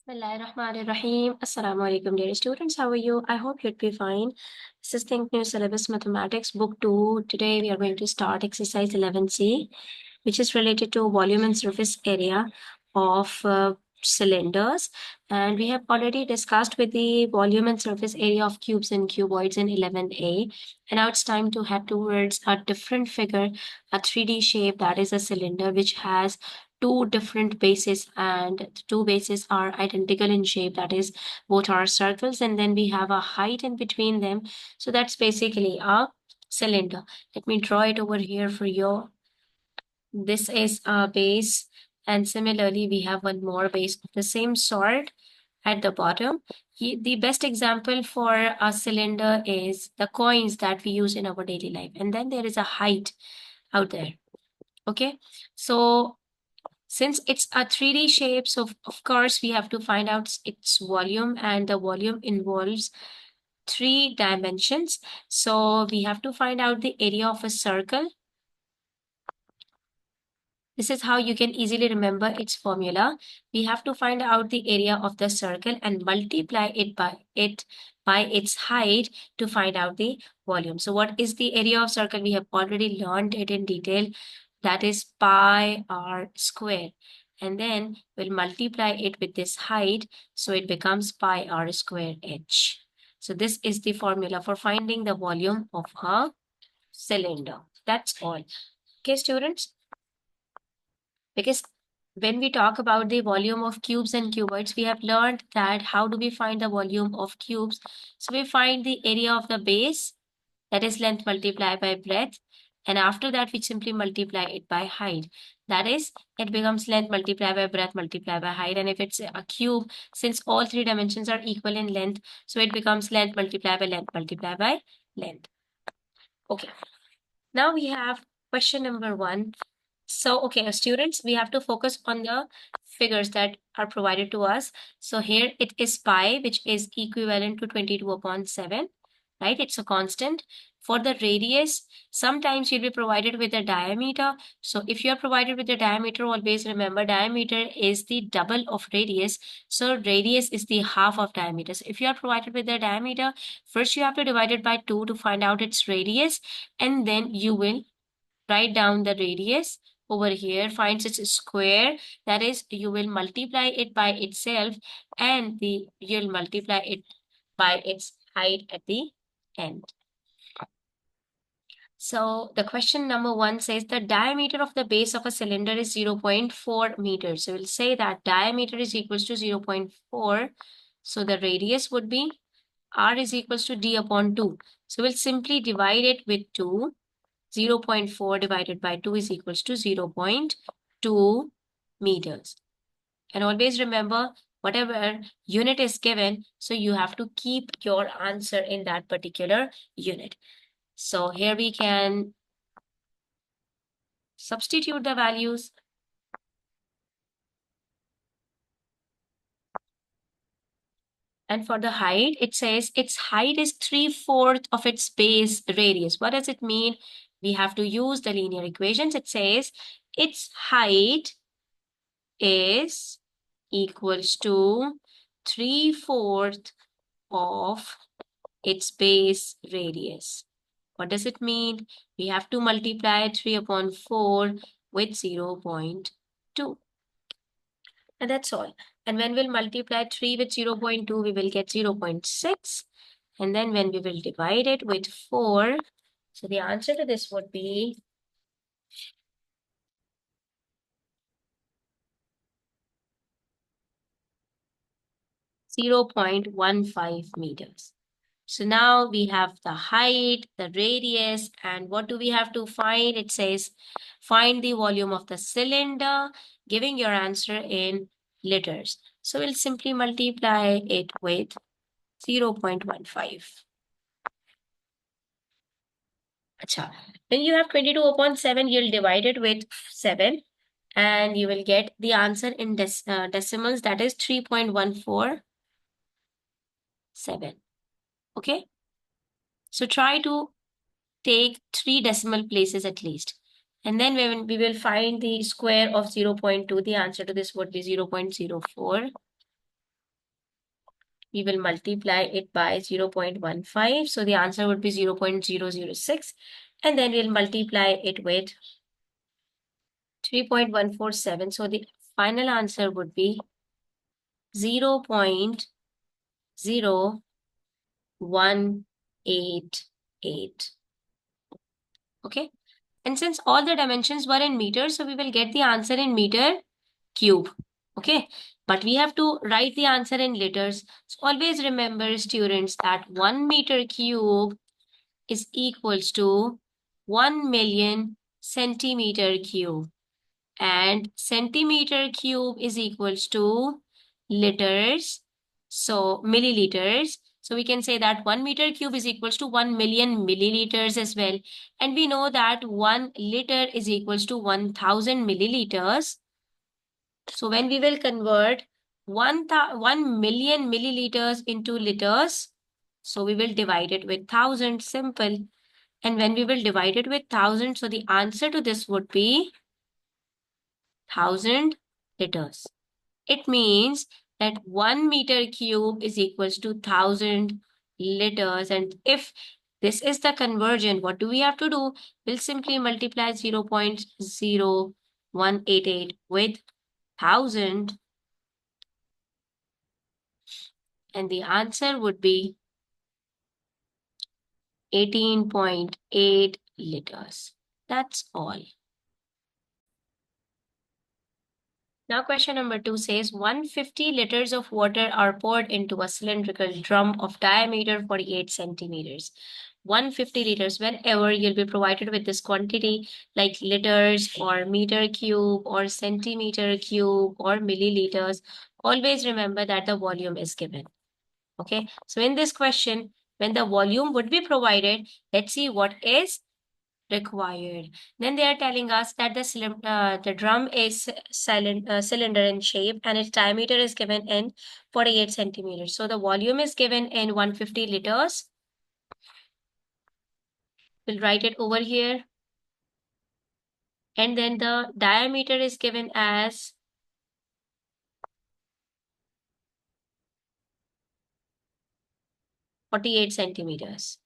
Bismillahirrahmanirrahim. Assalamu alaikum, dear students. How are you? I hope you'd be fine. This is Think New Syllabus Mathematics, Book 2. Today we are going to start exercise 11C, which is related to volume and surface area of cylinders. And we have already discussed with the volume and surface area of cubes and cuboids in 11A. And now it's time to head towards a different figure, a 3D shape that is a cylinder which has two different bases, and the two bases are identical in shape, that is both are circles, and then we have a height in between them. So that's basically a cylinder. Let me draw it over here for you. This is a base, and similarly we have one more base of the same sort at the bottom. The best example for a cylinder is the coins that we use in our daily life, and then there is a height out there. Okay, so since it's a 3D shape, so of course we have to find out its volume, and the volume involves 3 dimensions. So we have to find out the area of a circle. This is how you can easily remember its formula. We have to find out the area of the circle and multiply it by its height to find out the volume. So what is the area of circle? We have already learned it in detail. That is pi r square. And then we'll multiply it with this height. So it becomes pi r square h. So this is the formula for finding the volume of a cylinder. That's all. Okay, students? Because when we talk about the volume of cubes and cuboids, we have learned that how do we find the volume of cubes? So we find the area of the base, that is length multiplied by breadth. And after that, we simply multiply it by height. That is, it becomes length multiplied by breadth multiplied by height. And if it's a cube, since all 3 dimensions are equal in length, so it becomes length multiplied by length multiplied by length. Okay. Now we have question number 1. So, okay, students, we have to focus on the figures that are provided to us. So here it is pi, which is equivalent to 22/7, right? It's a constant. For the radius, sometimes you'll be provided with a diameter. So if you are provided with the diameter, always remember diameter is the double of radius. So radius is the half of diameter. So if you are provided with the diameter, first you have to divide it by 2 to find out its radius, and then you will write down the radius over here, finds its square, that is you will multiply it by itself, and you'll multiply it by its height at the end. So the question number 1 says the diameter of the base of a cylinder is 0.4 meters. So we'll say that diameter is equals to 0.4. So the radius would be r is equals to d upon 2. So we'll simply divide it with 2. 0.4 divided by 2 is equals to 0.2 meters. And always remember, whatever unit is given, so you have to keep your answer in that particular unit. So here we can substitute the values. And for the height, it says its height is 3/4 of its base radius. What does it mean? We have to use the linear equations. It says its height is equals to 3/4 of its base radius. What does it mean? We have to multiply 3/4 with 0.2. And that's all. And when we'll multiply 3 with 0.2, we will get 0.6. And then when we will divide it with 4, so the answer to this would be 0.15 meters. So now we have the height, the radius, and what do we have to find? It says find the volume of the cylinder, giving your answer in liters. So we'll simply multiply it with 0.15. Acha. When you have 22/7, you'll divide it with 7, and you will get the answer in decimals, that is 3.147. Okay? So try to take 3 decimal places at least. And then when we will find the square of 0.2, the answer to this would be 0.04. we will multiply it by 0.15. So the answer would be 0.006. And then we'll multiply it with 3.147. So the final answer would be 0.0188. Okay. And since all the dimensions were in meters, so we will get the answer in meter cube. Okay. But we have to write the answer in liters. So always remember, students, that 1 meter cube is equals to 1 million centimeter cube. And centimeter cube is equals to liters. So milliliters. So we can say that 1 meter cube is equals to 1 million milliliters as well. And we know that 1 liter is equals to 1000 milliliters. So when we will convert 1 million milliliters into liters, so we will divide it with 1000, simple. And when we will divide it with 1000, so the answer to this would be 1000 liters. It means that 1 meter cube is equals to 1000 liters. And if this is the conversion, what do we have to do? We'll simply multiply 0.0188 with 1000. And the answer would be 18.8 liters. That's all. Now question number 2 says 150 liters of water are poured into a cylindrical drum of diameter 48 centimeters. 150 liters. Whenever you'll be provided with this quantity like liters or meter cube or centimeter cube or milliliters, always remember that the volume is given. Okay, so in this question, when the volume would be provided, let's see what is required. Then they are telling us that the drum is cylinder in shape and its diameter is given in 48 centimeters. So the volume is given in 150 liters. We'll write it over here. And then the diameter is given as 48 centimeters.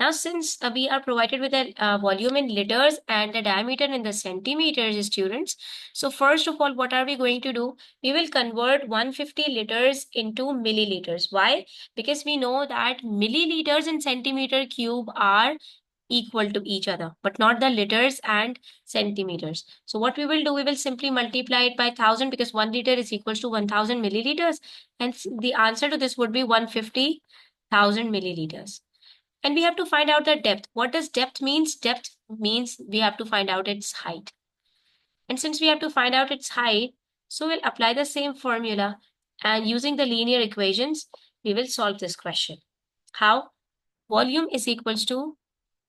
Now, since we are provided with a volume in liters and the diameter in the centimeters, students. So first of all, what are we going to do? We will convert 150 liters into milliliters. Why? Because we know that milliliters and centimeter cube are equal to each other, but not the liters and centimeters. So what we will do, we will simply multiply it by 1000 because 1 liter is equals to 1000 milliliters. And the answer to this would be 150,000 milliliters. And we have to find out the depth. What does depth means? Depth means we have to find out its height. And since we have to find out its height, so we'll apply the same formula and using the linear equations, we will solve this question. How? Volume is equals to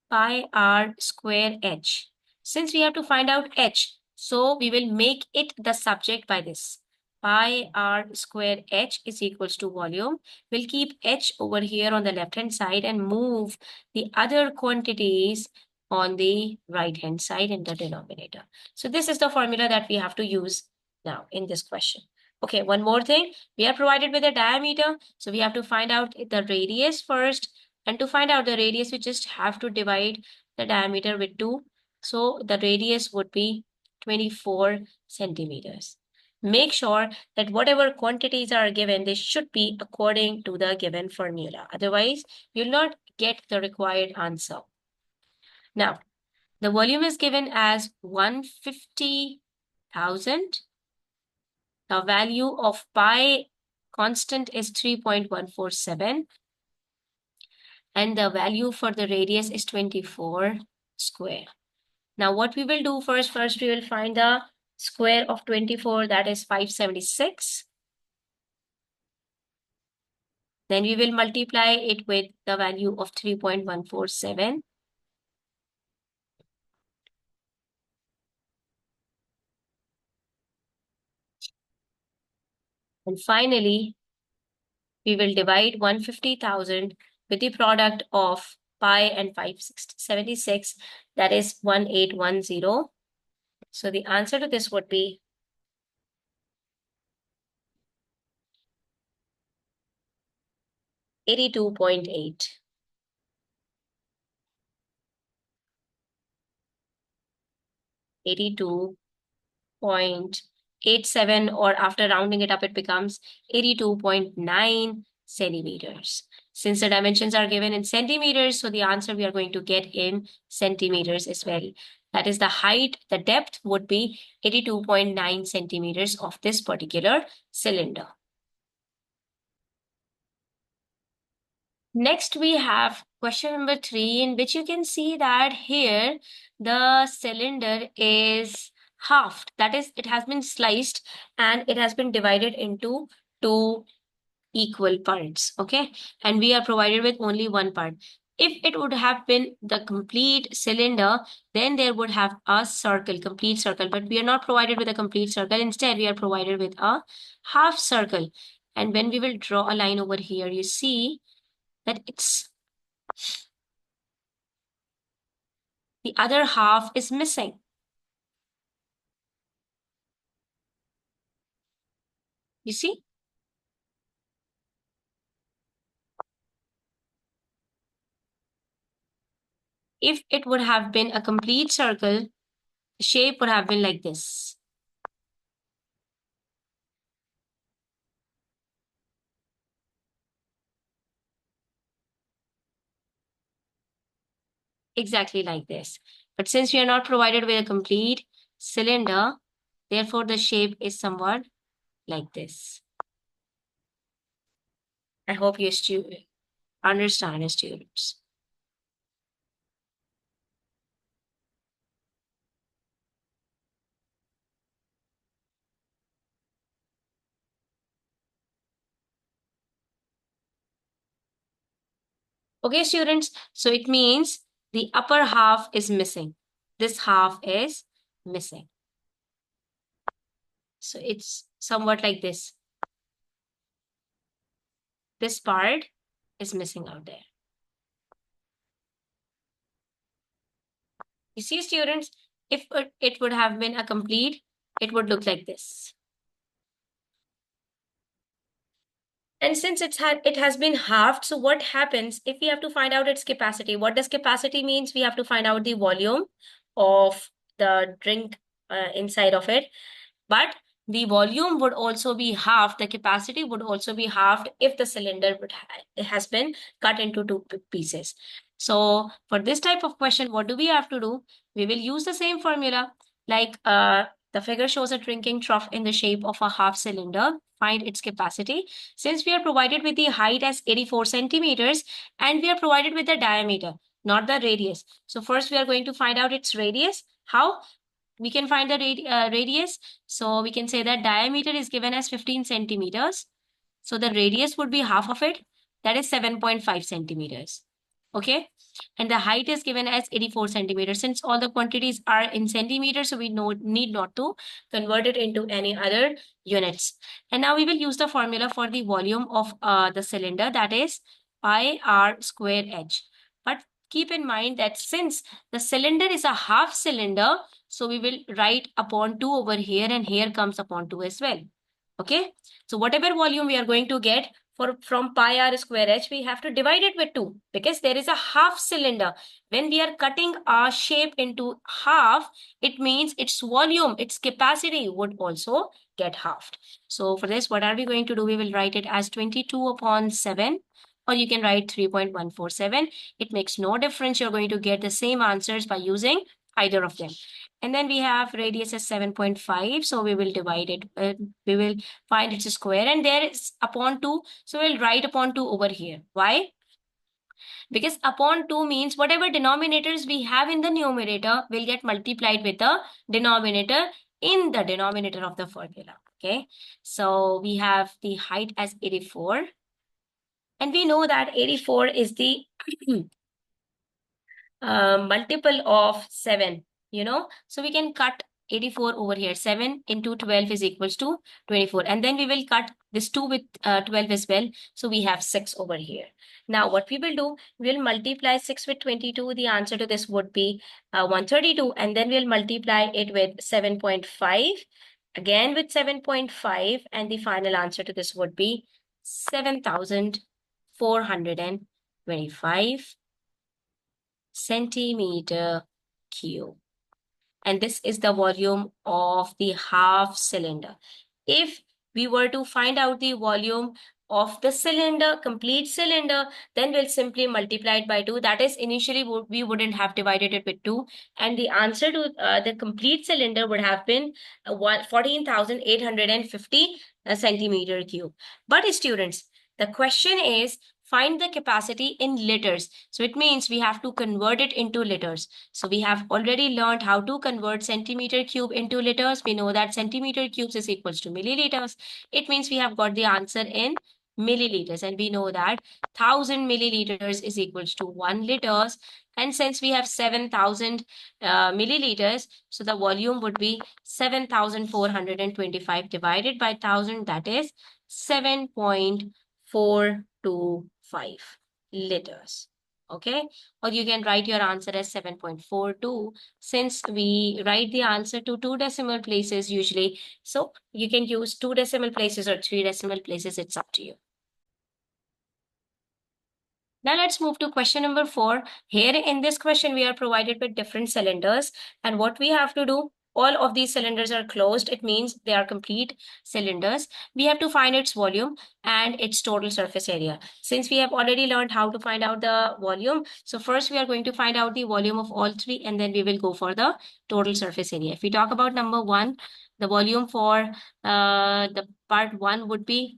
pi r square h. Since we have to find out h, so we will make it the subject by this. Pi r square h is equals to volume. We'll keep h over here on the left hand side and move the other quantities on the right hand side in the denominator. So this is the formula that we have to use now in this question. Okay, one more thing. We are provided with a diameter. So we have to find out the radius first. And to find out the radius, we just have to divide the diameter with 2. So the radius would be 24 centimeters. Make sure that whatever quantities are given, they should be according to the given formula. Otherwise, you'll not get the required answer. Now, the volume is given as 150,000. The value of pi constant is 3.147. And the value for the radius is 24 square. Now what we will do first we will find the square of 24, that is 576. Then we will multiply it with the value of 3.147. And finally, we will divide 150,000 with the product of pi and 576, that is 1810. So the answer to this would be 82.8. 82.87, or after rounding it up, it becomes 82.9 centimeters. Since the dimensions are given in centimeters, so the answer we are going to get in centimeters as well. That is the height, the depth would be 82.9 centimeters of this particular cylinder. Next, we have question number 3, in which you can see that here the cylinder is halved. That is, it has been sliced and it has been divided into two equal parts. Okay. And we are provided with only one part. If it would have been the complete cylinder, then there would have a circle, complete circle. But we are not provided with a complete circle. Instead, we are provided with a half circle. And when we will draw a line over here, you see that it's the other half is missing. You see? If it would have been a complete circle, the shape would have been like this. Exactly like this. But since we are not provided with a complete cylinder, therefore the shape is somewhat like this. I hope you understand, students. Okay, students. So it means the upper half is missing. This half is missing. So it's somewhat like this. This part is missing out there. You see, students, if it would have been a complete, it would look like this. And since it has been halved, so what happens if we have to find out its capacity? What does capacity means? We have to find out the volume of the drink inside of it. But the volume would also be halved. The capacity would also be halved if the cylinder has been cut into two pieces. So for this type of question, what do we have to do? We will use the same formula. Like the figure shows a drinking trough in the shape of a half cylinder. Find its capacity. Since we are provided with the height as 84 centimeters and we are provided with the diameter, not the radius. So first we are going to find out its radius. How? We can find the radius. So we can say that diameter is given as 15 centimeters. So the radius would be half of it. That is 7.5 centimeters. Okay. And the height is given as 84 centimeters. Since all the quantities are in centimeters, so we need not to convert it into any other units. And now we will use the formula for the volume of the cylinder, that is pi r square h. But keep in mind that since the cylinder is a half cylinder, so we will write upon 2 over here and here comes upon 2 as well. Okay. So whatever volume we are going to get from pi r square h, we have to divide it with 2 because there is a half cylinder. When we are cutting our shape into half, it means its volume, its capacity would also get halved. So for this, what are we going to do? We will write it as 22 upon 7, or you can write 3.147. It makes no difference. You're going to get the same answers by using either of them. And then we have radius as 7.5. So we will divide it. We will find its square. And there is upon 2. So we'll write upon 2 over here. Why? Because upon 2 means whatever denominators we have in the numerator will get multiplied with the denominator in the denominator of the formula. Okay. So we have the height as 84. And we know that 84 is the multiple of 7, So we can cut 84 over here. 7 into 12 is equals to 24. And then we will cut this 2 with 12 as well. So we have 6 over here. Now what we will do, we'll multiply 6 with 22. The answer to this would be 132. And then we'll multiply it with 7.5. Again with 7.5. And the final answer to this would be 7,000 425 centimeter cube. And this is the volume of the half cylinder. If we were to find out the volume of the cylinder, complete cylinder, then we'll simply multiply it by 2. That is, initially we wouldn't have divided it with 2. And the answer to the complete cylinder would have been 14,850 centimeter cube. But students, the question is, find the capacity in liters. So it means we have to convert it into liters. So we have already learned how to convert centimeter cube into liters. We know that centimeter cubes is equals to milliliters. It means we have got the answer in milliliters, and we know that 1000 milliliters is equals to 1 liters. And since we have 7000 milliliters, so the volume would be 7425 divided by 1000, that is 7.425 liters. Okay, or you can write your answer as 7.42, since we write the answer to 2 decimal places usually. So you can use 2 decimal places or 3 decimal places. It's up to you. Now let's move to question number 4. Here in this question, we are provided with different cylinders, and what we have to do, all of these cylinders are closed. It means they are complete cylinders. We have to find its volume and its total surface area. Since we have already learned how to find out the volume, so first we are going to find out the volume of all three, and then we will go for the total surface area. If we talk about number 1, the volume for the part 1 would be,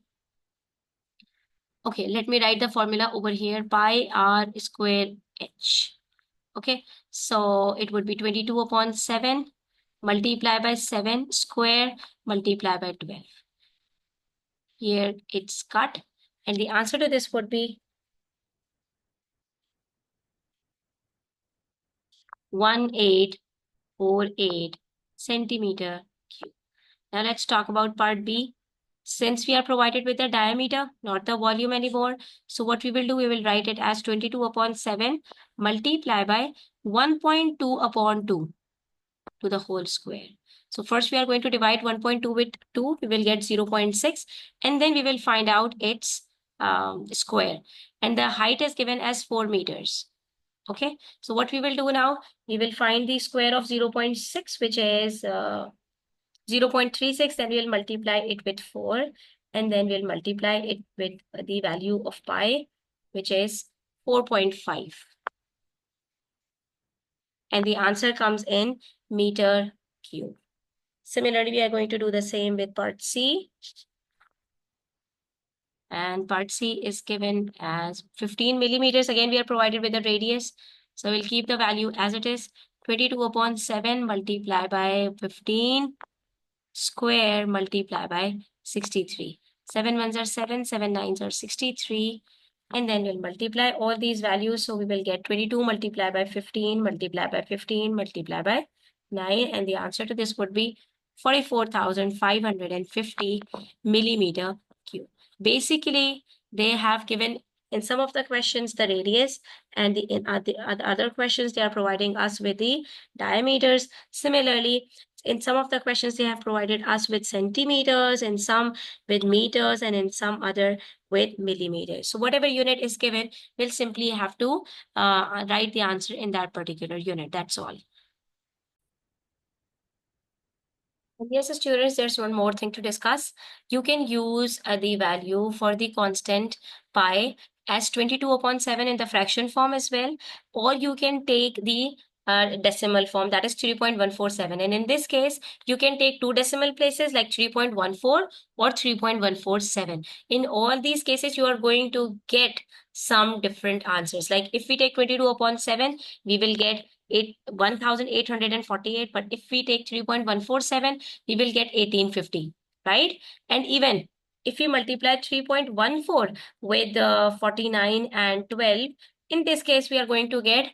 okay, let me write the formula over here, pi r square h. Okay, so it would be 22 upon 7 multiply by 7 square multiply by 12. Here it's cut, and the answer to this would be 1848 centimeter cube. Now let's talk about part B. Since we are provided with the diameter, not the volume anymore, so what we will do, we will write it as 22 upon 7 multiply by 1.2 upon 2 to the whole square. So first we are going to divide 1.2 with 2, we will get 0.6, and then we will find out its square. And the height is given as 4 meters. Okay, so what we will do now, we will find the square of 0.6, which is 0.36, then we'll multiply it with 4, and then we'll multiply it with the value of pi, which is 4.5. And the answer comes in meter cube. Similarly, we are going to do the same with part C. And part C is given as 15 millimeters. Again, we are provided with the radius. So we'll keep the value as it is. 22 upon 7 multiply by 15 square multiply by 63. 7 ones are 7, 7 nines are 63. And then we'll multiply all these values. So we will get 22 multiplied by 15 multiplied by 15 multiplied by 9. And the answer to this would be 44,550 millimeter cube. Basically, they have given in some of the questions the radius, and in the other questions they are providing us with the diameters. Similarly, in some of the questions they have provided us with centimeters, in some with meters, and in some other with millimeters. So whatever unit is given, we'll simply have to write the answer in that particular unit. That's all. Yes, students, there's one more thing to discuss. You can use the value for the constant pi as 22 upon 7 in the fraction form as well, or you can take the decimal form, that is 3.147. And in this case, you can take 2 decimal places like 3.14 or 3.147. In all these cases, you are going to get some different answers. Like if we take 22 upon 7, we will get 1848, but if we take 3.147, we will get 1850, right? And even if we multiply 3.14 with 49 and 12, in this case we are going to get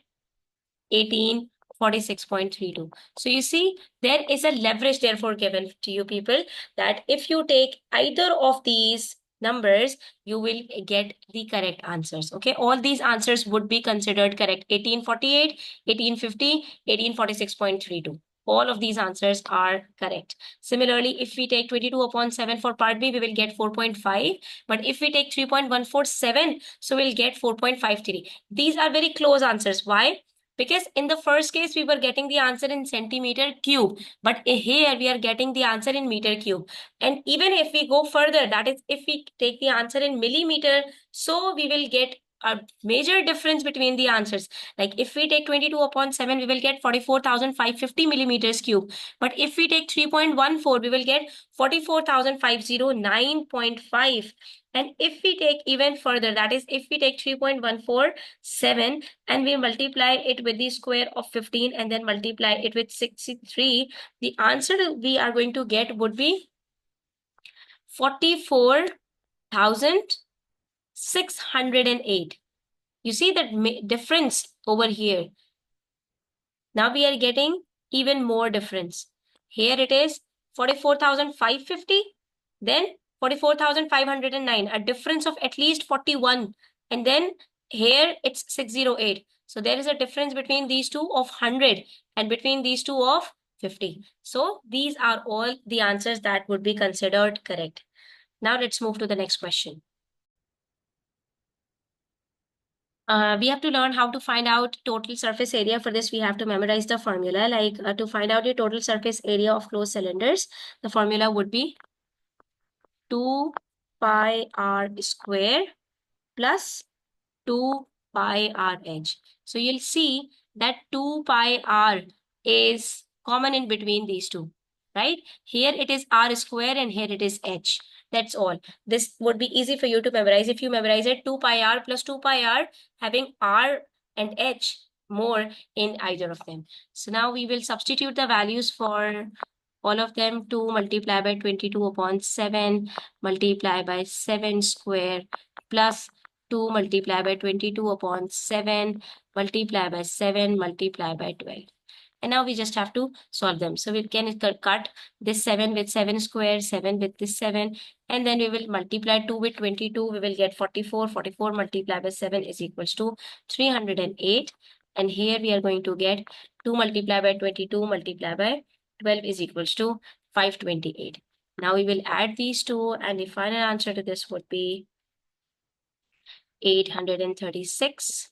1846.32. So you see, there is a leverage therefore given to you people, that if you take either of these numbers, you will get the correct answers. Okay, all these answers would be considered correct: 1848, 1850, 1846.32. all of these answers are correct. Similarly, if we take 22 upon 7 for part B, we will get 4.5. But if we take 3.147, so we'll get 4.53. These are very close answers. Why? Because in the first case, we were getting the answer in centimeter cube. But here we are getting the answer in meter cube. And even if we go further, that is, if we take the answer in millimeter, so we will get a major difference between the answers. Like if we take 22 upon 7, we will get 44,550 millimeters cube. But if we take 3.14, we will get 44,509.5. And if we take even further, that is, if we take 3.147 and we multiply it with the square of 15 and then multiply it with 63, the answer we are going to get would be 44,608. You see that difference over here. Now we are getting even more difference. Here it is 44,550, then 44,509, a difference of at least 41. And then here it's 608. So there is a difference between these two of 100 and between these two of 50. So these are all the answers that would be considered correct. Now let's move to the next question. We have to learn how to find out total surface area. For this, we have to memorize the formula. Like to find out the total surface area of closed cylinders, the formula would be 2 pi r square plus 2 pi r h. So you'll see that 2 pi r is common in between these two, right? Here it is r square and here it is h. That's all. This would be easy for you to memorize. If you memorize it, 2 pi r plus 2 pi r, having r and h more in either of them. So now we will substitute the values for all of them. 2 multiplied by 22 upon 7 multiplied by 7 square plus 2 multiplied by 22 upon 7 multiplied by 7 multiplied by 12. And now we just have to solve them. So we can cut this 7 with 7 square, 7 with this 7, and then we will multiply 2 with 22. We will get 44. 44 multiplied by 7 is equals to 308. And here we are going to get 2 multiplied by 22 multiplied by 12 is equals to 528. Now we will add these two, and the final answer to this would be 836.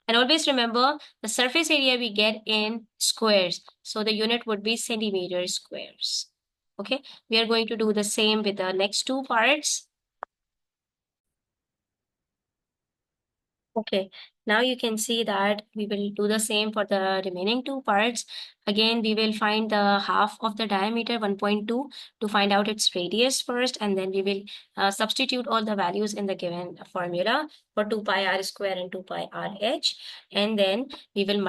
And always remember the surface area we get in squares. So the unit would be centimeters squares. Okay, we are going to do the same with the next two parts. Okay, now you can see that we will do the same for the remaining two parts. Again, we will find the half of the diameter 1.2 to find out its radius first, and then we will substitute all the values in the given formula for 2 pi r square and 2 pi r h. And then we will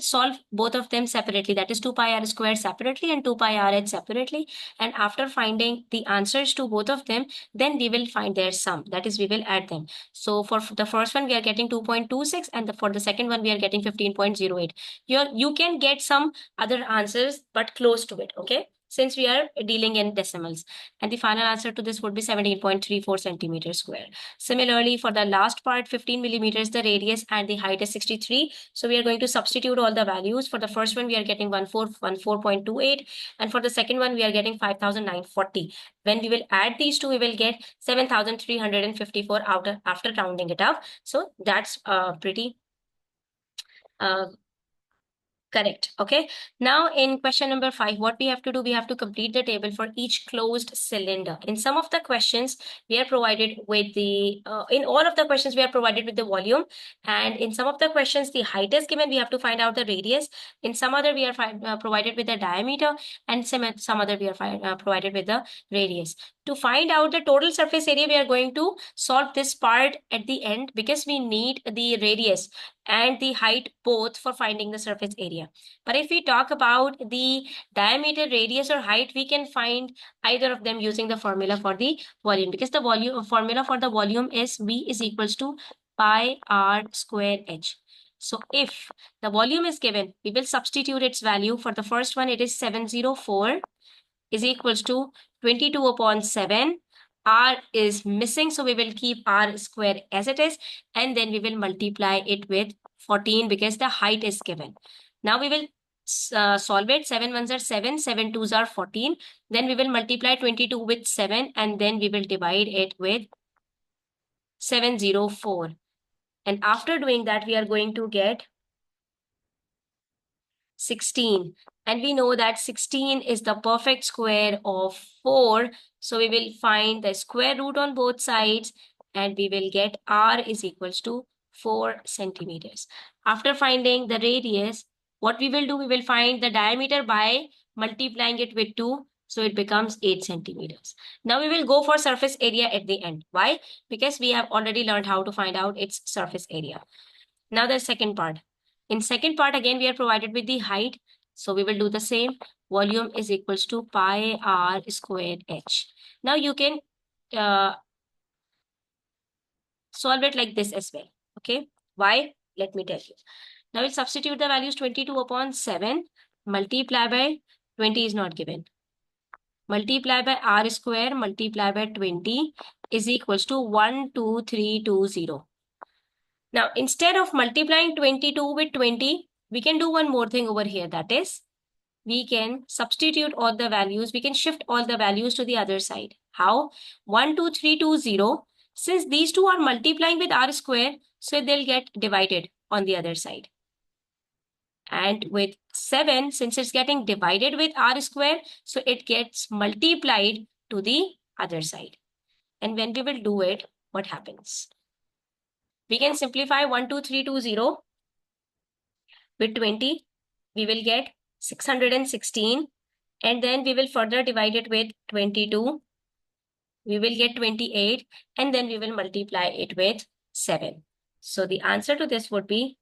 solve both of them separately. That is 2 pi r square separately and 2 pi r h separately. And after finding the answers to both of them, then we will find their sum. That is, we will add them. So for the first one, we are getting 2.26, and for the second one, we are getting 15.08. You can get some other answers, but close to it, okay? Since we are dealing in decimals. And the final answer to this would be 17.34 centimeters square. Similarly, for the last part, 15 millimeters, the radius and the height is 63. So we are going to substitute all the values. For the first one, we are getting 14.28. And for the second one, we are getting 5,940. When we will add these two, we will get 7,354 after rounding it up. So that's pretty correct. Okay. Now in question number 5, what we have to do, we have to complete the table for each closed cylinder. In some of the questions, we are provided with in all of the questions, we are provided with the volume. And in some of the questions, the height is given. We have to find out the radius. In some other, we are provided with the diameter, and some other we are provided with the radius. To find out the total surface area, we are going to solve this part at the end because we need the radius and the height both for finding the surface area. But if we talk about the diameter, radius, or height, we can find either of them using the formula for the volume, because the volume formula for the volume is V is equals to pi r square h. So if the volume is given, we will substitute its value. For the first one, it is 704 is equals to 22 upon 7. R is missing, so we will keep R square as it is, and then we will multiply it with 14 because the height is given. Now we will solve it. 7 ones are 7, 7 twos are 14. Then we will multiply 22 with 7 and then we will divide it with 704. And after doing that, we are going to get 16. And we know that 16 is the perfect square of 4. So we will find the square root on both sides and we will get r is equals to 4 centimeters. After finding the radius, what we will do, we will find the diameter by multiplying it with 2. So it becomes 8 centimeters. Now we will go for surface area at the end. Why? Because we have already learned how to find out its surface area. Now the second part. In second part, again, we are provided with the height. So we will do the same. Volume is equals to pi r squared h. Now you can solve it like this as well. Okay. Why? Let me tell you. Now we'll substitute the values 22 upon 7. Multiply by 20 is not given. Multiply by r square multiply by 20 is equals to 12320. Now, instead of multiplying 22 with 20, we can do one more thing over here. That is, we can substitute all the values. We can shift all the values to the other side. How? 12320. Since these two are multiplying with r square, so they'll get divided on the other side. And with 7, since it's getting divided with r square, so it gets multiplied to the other side. And when we will do it, what happens? We can simplify 12320 with 20. We will get 616. And then we will further divide it with 22. We will get 28. And then we will multiply it with 7. So the answer to this would be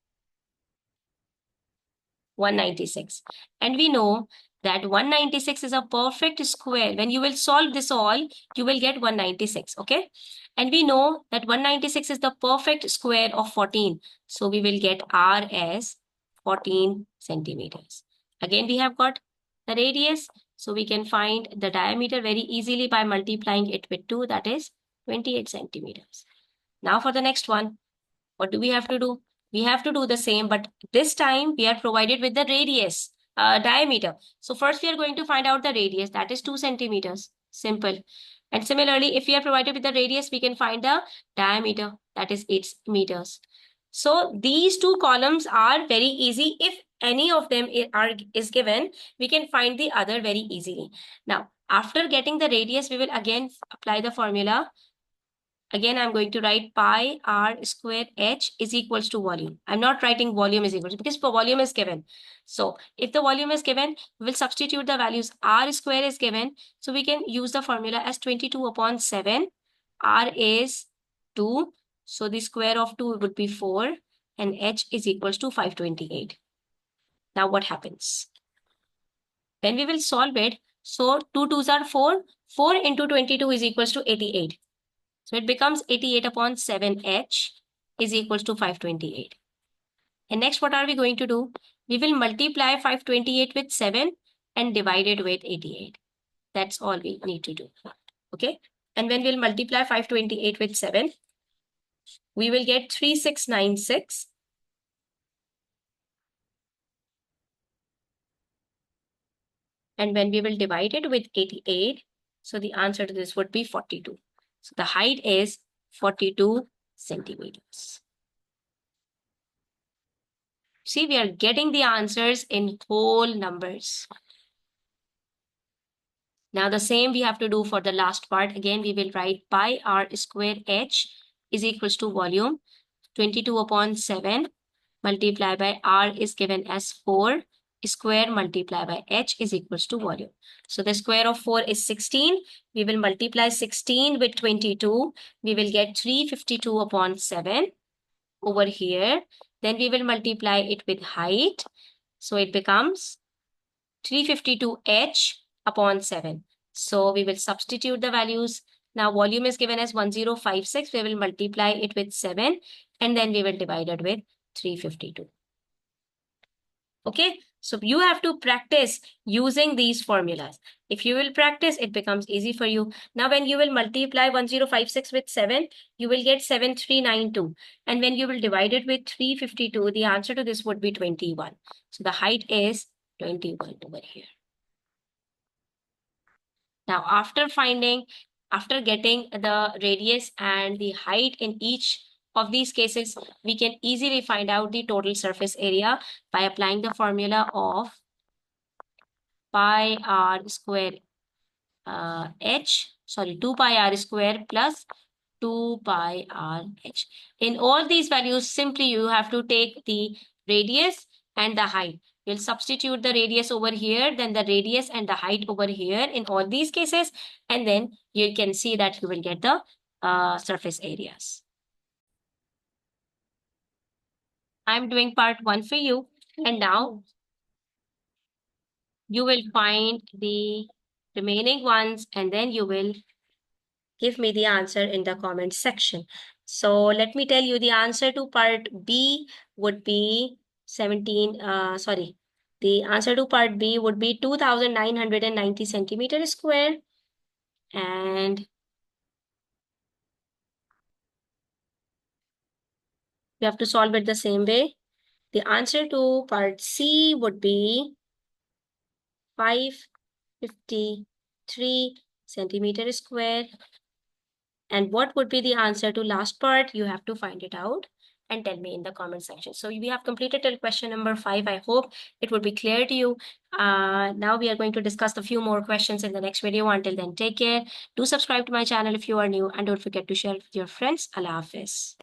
196. And we know that 196 is a perfect square. When you will solve this all, you will get 196, okay? And we know that 196 is the perfect square of 14. So we will get r as 14 centimeters. Again, we have got the radius. So we can find the diameter very easily by multiplying it with 2, that is 28 centimeters. Now for the next one, what do we have to do? We have to do the same, but this time we are provided with the radius, diameter. So first we are going to find out the radius, that is 2 centimeters. Simple. And similarly, if we are provided with the radius, we can find the diameter, that is 8 meters. So these two columns are very easy. If any of them is given, we can find the other very easily. Now, after getting the radius, we will again apply the formula. Again, I'm going to write pi r square h is equals to volume. I'm not writing volume is equals to, because volume is given. So if the volume is given, we will substitute the values. R square is given. So we can use the formula as 22 upon 7. R is 2. So the square of 2 would be 4. And h is equals to 528. Now what happens? When we will solve it, so 2 2s are 4. 4 into 22 is equals to 88. So it becomes 88 upon 7h is equals to 528. And next, what are we going to do? We will multiply 528 with 7 and divide it with 88. That's all we need to do. Okay. And when we'll multiply 528 with 7, we will get 3696. And when we will divide it with 88, so the answer to this would be 42. So the height is 42 centimeters. See, we are getting the answers in whole numbers. Now the same we have to do for the last part. Again, we will write pi r square h is equals to volume. 22 upon 7 multiplied by r is given as 4. Square multiplied by h is equals to volume. So the square of 4 is 16. We will multiply 16 with 22. We will get 352 upon 7 over here. Then we will multiply it with height. So it becomes 352h upon 7. So we will substitute the values. Now volume is given as 1056. We will multiply it with 7 and then we will divide it with 352. Okay, so you have to practice using these formulas. If you will practice, it becomes easy for you. Now, when you will multiply 1056 with 7, you will get 7392. And when you will divide it with 352, the answer to this would be 21. So the height is 21 over here. Now, after getting the radius and the height in each of these cases, we can easily find out the total surface area by applying the formula of pi r square 2 pi r square plus 2 pi r h. In all these values, simply you have to take the radius and the height. You'll substitute the radius over here, then the radius and the height over here in all these cases, and then you can see that you will get the surface areas. I'm doing part 1 for you, and now you will find the remaining ones, and then you will give me the answer in the comment section. So let me tell you, the answer to part B would be 17, the answer to part B would be 2,990 centimeter square. And you have to solve it the same way. The answer to part C would be 553 centimeter square. And what would be the answer to last part? You have to find it out and tell me in the comment section. So we have completed till question number 5. I hope it would be clear to you. Now we are going to discuss a few more questions in the next video. Until then, take care. Do subscribe to my channel if you are new, and don't forget to share it with your friends. Allah Hafiz.